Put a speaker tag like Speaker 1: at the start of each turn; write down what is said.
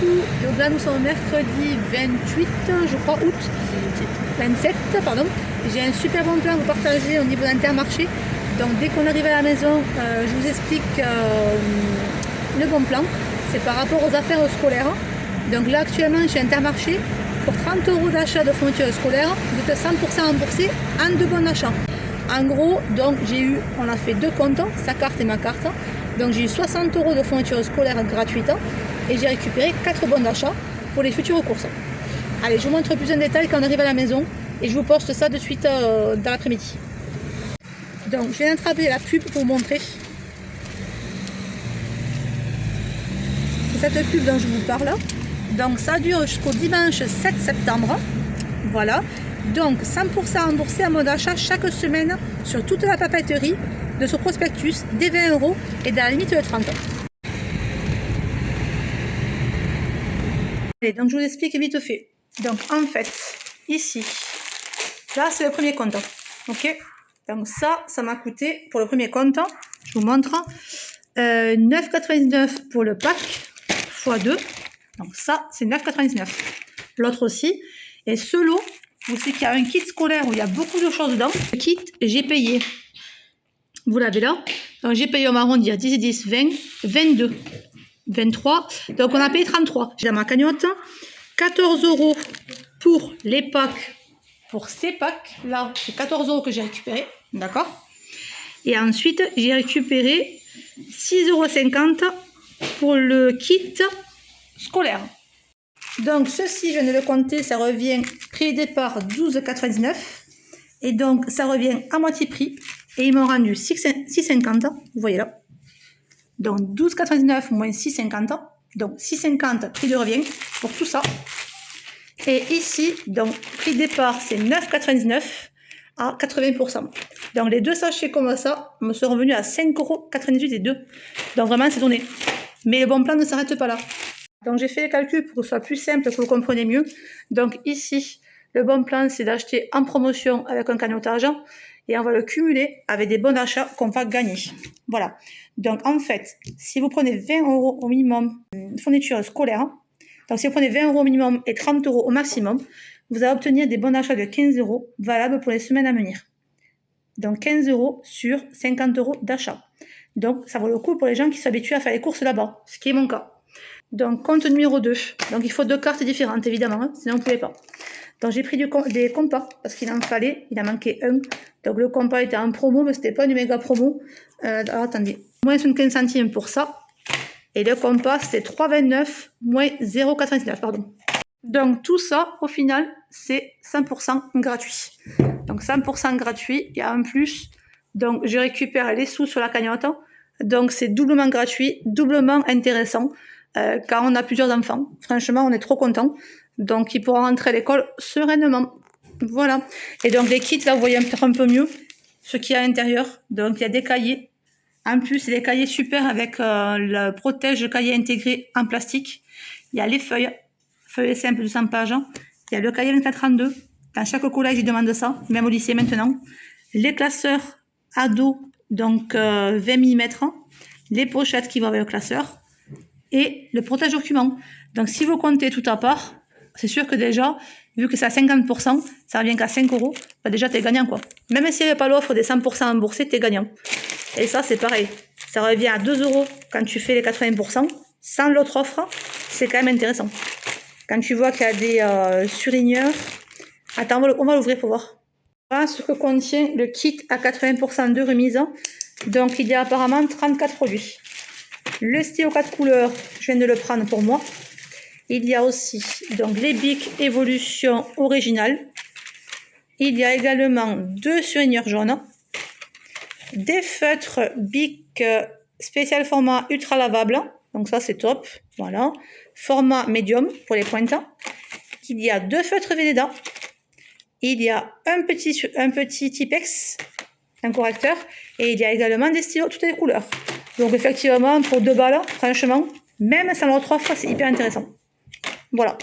Speaker 1: coucou, donc là nous sommes mercredi 28 je crois août, 27 pardon. J'ai un super bon plan à vous partager au niveau d'Intermarché. Donc dès qu'on arrive à la maison, je vous explique le bon plan. C'est par rapport aux affaires scolaires. Donc là actuellement chez Intermarché, pour 30 € d'achat de fourniture scolaire, vous êtes 100% remboursé en 2 bons d'achat. En gros, donc on a fait 2 comptes, sa carte et ma carte. Donc j'ai eu 60 € de fourniture scolaire gratuite et j'ai récupéré 4 bons d'achat pour les futures courses. Allez, je vous montre plus en détail quand on arrive à la maison et je vous poste ça de suite dans l'après-midi. Donc je viens d'attraper la pub pour vous montrer. C'est cette pub dont je vous parle. Donc ça dure jusqu'au dimanche 7 septembre. Voilà. Donc 100% remboursé à mode d'achat chaque semaine sur toute la papeterie de ce prospectus, des 20 € et dans la limite de 30 €. Allez, donc je vous explique vite fait. Donc en fait, ici, là c'est le premier compte. Ok. Donc ça m'a coûté pour le premier compte, je vous montre, 9,99 € pour le pack x 2. Donc ça c'est 9,99 €. L'autre aussi. Et ce lot, vous savez qu'il y a un kit scolaire où il y a beaucoup de choses dedans. Le kit, j'ai payé. Vous l'avez là. Donc j'ai payé au marron d'hier 10 et 10, 20, 22, 23. Donc on a payé 33. J'ai dans ma cagnotte 14 € pour les packs. Pour ces packs, là, c'est 14 € que j'ai récupéré. D'accord. Et ensuite, j'ai récupéré 6,50 € pour le kit scolaire. Donc ceci, je viens de le compter, ça revient prix de départ 12,99 €. Et donc ça revient à moitié prix. Et ils m'ont rendu 6,50 €. Vous voyez là. Donc 12,99 € moins 6,50 €. Donc 6,50 € prix de revient pour tout ça. Et ici, donc prix de départ, c'est 9,99 € à 80%. Donc les 2 sachets comme ça me sont revenus à 5,98 € et 2. Donc vraiment, c'est donné. Mais le bon plan ne s'arrête pas là. Donc j'ai fait les calculs pour que ce soit plus simple, que vous compreniez mieux. Donc ici, le bon plan, c'est d'acheter en promotion avec un cagnotage et on va le cumuler avec des bons d'achat qu'on va gagner. Voilà. Donc en fait, si vous prenez 20 € au minimum de fourniture scolaire, donc si vous prenez 20 € au minimum et 30 € au maximum, vous allez obtenir des bons d'achat de 15 € valables pour les semaines à venir. Donc 15 € sur 50 € d'achat. Donc ça vaut le coup pour les gens qui sont habitués à faire les courses là-bas, ce qui est mon cas. Donc compte numéro 2. Donc il faut 2 cartes différentes évidemment, hein, sinon vous ne pouvez pas. Donc j'ai pris des compas parce qu'il en fallait, il en manquait un. Donc le compas était en promo, mais c'était pas une méga promo. Alors attendez, moins 75 centimes pour ça. Et le compas c'était 3,29 moins 0,99 pardon. Donc tout ça au final c'est 100% gratuit. Donc 100% gratuit et en plus, donc je récupère les sous sur la cagnotte. Donc c'est doublement gratuit, doublement intéressant. Quand on a plusieurs enfants, franchement on est trop content. Donc ils pourront rentrer à l'école sereinement. Voilà. Et donc les kits là vous voyez peut-être un peu mieux ce qu'il y a à l'intérieur. Donc il y a des cahiers. En plus c'est des cahiers super avec le protège cahier intégré en plastique. Il y a les feuilles simples de 100 pages. Il y a le cahier 24-32. Dans chaque collège ils demandent ça, même au lycée maintenant. Les classeurs ados, donc 20 mm. Les pochettes qui vont avec le classeur. Et le protège document. Donc si vous comptez tout à part, c'est sûr que déjà, vu que c'est à 50%, ça revient qu'à 5 €, bah déjà t'es gagnant quoi. Même s'il n'y avait pas l'offre des 100% remboursés, t'es gagnant. Et ça c'est pareil, ça revient à 2 € quand tu fais les 80%, sans l'autre offre, c'est quand même intéressant. Quand tu vois qu'il y a des surligneurs, attends on va l'ouvrir pour voir. Voilà ce que contient le kit à 80% de remise. Donc il y a apparemment 34 produits. Le stylo 4 couleurs, je viens de le prendre pour moi. Il y a aussi donc les bics Evolution original. Il y a également 2 surligneurs jaunes. Des feutres bic spécial format ultra lavable. Donc ça c'est top. Voilà. Format médium pour les pointes. Il y a 2 feutres Velleda. Il y a un petit Tipex, un correcteur. Et il y a également des stylos toutes les couleurs. Donc effectivement, pour 2 balles, franchement, même sans l'autre offre, c'est hyper intéressant. Voilà.